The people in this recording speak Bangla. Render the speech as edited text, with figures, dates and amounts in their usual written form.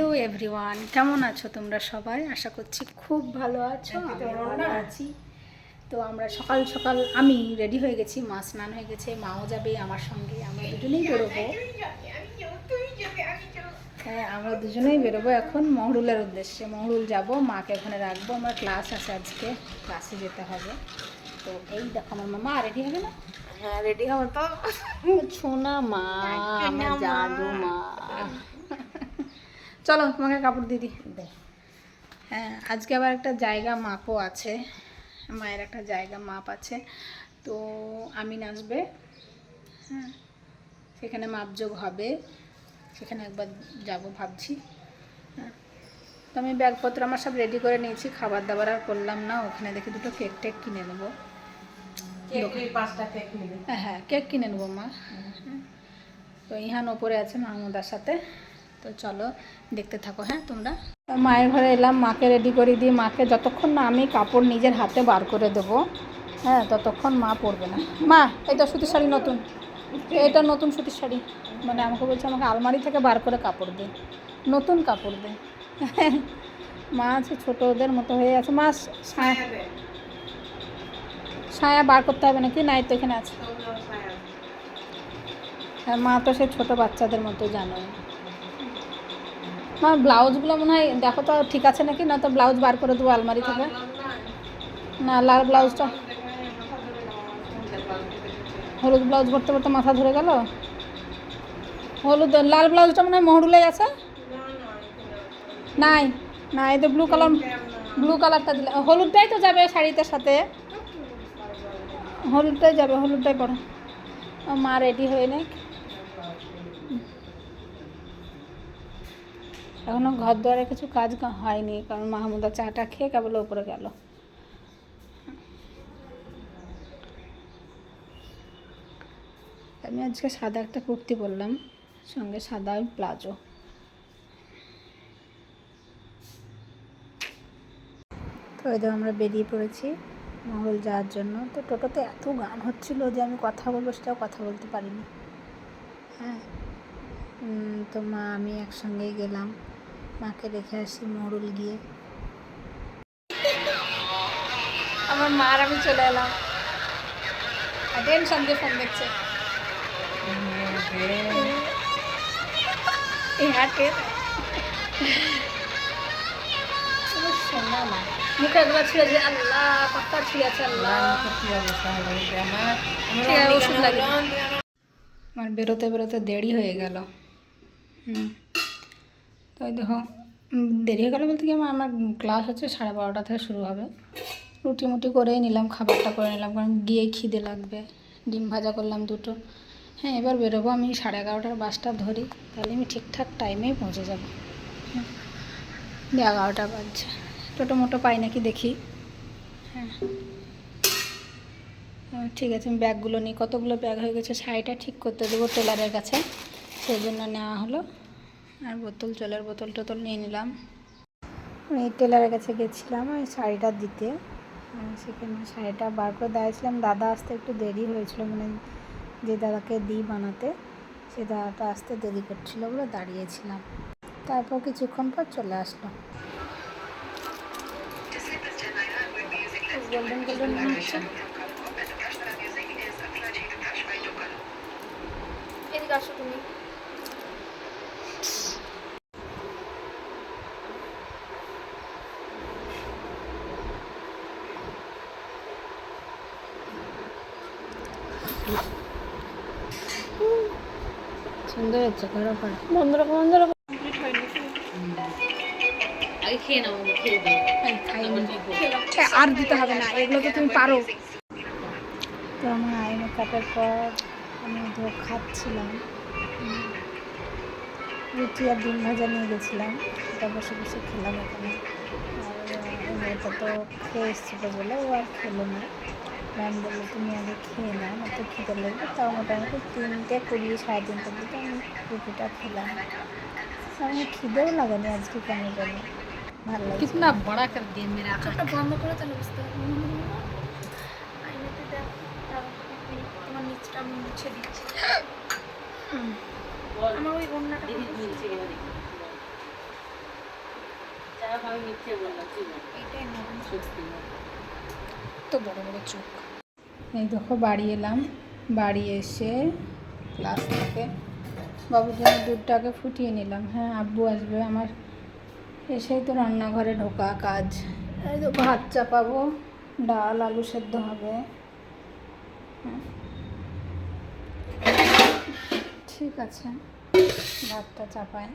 হ্যালো এভরিওয়ান, কেমন আছো তোমরা সবাই? আশা করছি খুব ভালো আছো। আমি ভালো আছি। তো আমরা সকাল সকাল আমি রেডি হয়ে গেছি, মা স্নান হয়ে গেছে, মাও যাবে আমার সঙ্গে, আমরা দুজনেই বেরোবো। হ্যাঁ, আমরা দুজনেই বেরোবো এখন মহরুলের উদ্দেশ্যে। মহরুল যাব, মাকে ওখানে রাখবো, আমার ক্লাস আছে আজকে, ক্লাসে যেতে হবে। তো এই দেখো আমার মামা রেডি হবে না? হ্যাঁ রেডি হবো তো। সোনা মা, আমার জাদু মা। চলো তোমাকে কাপড় দিদি দে। হ্যাঁ, আজকে আবার একটা জায়গা মাপও আছে, মায়ের একটা জায়গা মাপ আছে। তো আমি নাচবে, হ্যাঁ, সেখানে মাপযোগ হবে, সেখানে একবার যাব ভাবছি। হ্যাঁ, তো আমি ব্যাগপত্র আমার সব রেডি করে নিয়েছি, খাবার দাবার আর করলাম না। ওখানে দেখি দুটো কেক টেক কিনে নেবো। হ্যাঁ, কেক কিনে নেবো মা। তো ইহান ওপরে আছে মাহমুদার সাথে। তো চলো দেখতে থাকো। হ্যাঁ, তোমরা মায়ের ঘরে এলাম, মাকে রেডি করে দিই। মাকে যতক্ষণ না আমি কাপড় নিজের হাতে বার করে দেবো, হ্যাঁ, ততক্ষণ মা পরবে না। মা, এটা সুতির শাড়ি নতুন, এটা নতুন সুতির শাড়ি, মানে আমাকে বলছে আমাকে আলমারি থেকে বার করে কাপড় দে, নতুন কাপড় দে। মা আছে ছোটো ওদের মতো হয়ে আছে। মা ছায়া বার করতে হবে নাকি? নাই তো এখানে আছে। হ্যাঁ, মা তো সে ছোটো বাচ্চাদের মতো জানো। মা ব্লাউজগুলো মনে হয় দেখো তো ঠিক আছে নাকি, না তো ব্লাউজ বার করে দেবো আলমারি থেকে। না, লাল ব্লাউজটা, হলুদ ব্লাউজ ভরতে ভরতে মাথা ধরে গেল। হলুদ লাল ব্লাউজটা মনে হয় মহরুলেই আছে। নাই না, এই তো ব্লু কালার, ব্লু কালারটা দিলে হলুদটাই তো যাবে শাড়িটার সাথে, হলুদটাই যাবে, হলুদটাই পরো। মা রেডি হয়ে নে, এখনও ঘর দুয়ারে কিছু কাজ হয়নি, কারণ মাহমুদা চাটা খেয়ে কেবল উপরে গেল। আমি আজকে সাদা একটা কুর্তি পরলাম, সঙ্গে সাদা প্লাজো। তো এই আমরা বেরিয়ে পড়েছি মহরুল যাওয়ার জন্য। তো টোটোতে এত গান হচ্ছিল যে আমি কথা বলবো সেটাও কথা বলতে পারিনি। হ্যাঁ, তো মা আমি একসঙ্গেই গেলাম, মাকে রেখে আসি মহরুল গিয়ে। আমার মা আর আমি চলে এলাম, টেনশন দিয়ে ফোন দেখছে। এই হাটে শোনা না, মুখে একবার ছিঁড়ে যে আল্লাহ পাক্কা ছিঁড়েছে, আল্লাহ ওষুধ লাগে। আমার বেরোতে বেরোতে দেরি হয়ে গেল। তো দেখো দেরি হয়ে গেলো বলতে কি, আমার ক্লাস হচ্ছে 12:30 থেকে শুরু হবে। রুটি মুটি করেই নিলাম, খাবারটা করে নিলাম, কারণ গিয়ে খিদে লাগবে। ডিম ভাজা করলাম দুটো। হ্যাঁ, এবার বেরোবো আমি 11:30টার বাসটা ধরি, তাহলে আমি ঠিকঠাক টাইমেই পৌঁছে যাবো। 11টা বাজছে, টোটো মোটো পাই নাকি দেখি। হ্যাঁ, ঠিক আছে, আমি ব্যাগগুলো নিই, কতগুলো ব্যাগ হয়ে গেছে। শাড়িটা ঠিক করতে দেবো টেলারের কাছে, সেই জন্য নেওয়া হলো। আর বোতল, জলের বোতল টোতল নিয়ে নিলাম। আমি টেলারের কাছে গেছিলাম ওই শাড়িটা দিতে, সেখানে শাড়িটা বার করে দাঁড়িয়েছিলাম। দাদা আসতে একটু দেরি হয়েছিল, মানে যে দাদাকে দিই বানাতে, সে দাদাটা আসতে দেরি করছিল বলে দাঁড়িয়েছিলাম। তারপর কিছুক্ষণ পর চলে আসলো। গোল্ডেন গোল্ডেন হচ্ছে। এদিকে আসো তুমি। সুন্দর হচ্ছে, করো করো, বন্ধ রাখো বন্ধ রাখো। খেয়ে নাও, আর দিতে হবে না, এগুলো তো তুমি পারো। তো আমার আই মেকআপের পর আমি তো খাচ্ছিলাম, রুটি আর ডিম ভাজা নিয়ে গেছিলাম, সেটা বসে বসে খেলাম এখানে। আর মেয়েটা তো খেয়ে এসেছিলো বলে ও আর খেলো না। ম্যাম বললো তুমি আগে খেয়ে নাও, না তো খিদে লাগবে। তাও মোটামুটি 3:20 3:30টার দিকে আমি রুটিটা খেলাম। আমার খিদেও লাগেনি আজকে, কেন জানি ভালো লাগে। কিতনা বড়া কর দিয়ে মেরা আঁখটা বন্ধ করে তাহলে বুঝতে পারবো। আইনাতে দেখ, তোমার নিচটা আমি মুছে দিচ্ছি। আমার ওই ওড়নাটা এটাই নরম, তো বড় বড় চোখ। এই দেখো বাড়ি এলাম, বাড়ি এসে ক্লাস থেকে বাবুর জন্য দুধটাকে ফুটিয়ে নিলাম। হ্যাঁ, আব্বু আসবে আমার, এসেই তো রান্নাঘরে ঢোকা কাজ। এই তো ভাত চাপাবো, ডাল আলু সেদ্ধ হবে। ঠিক আছে, ভাতটা চাপাই।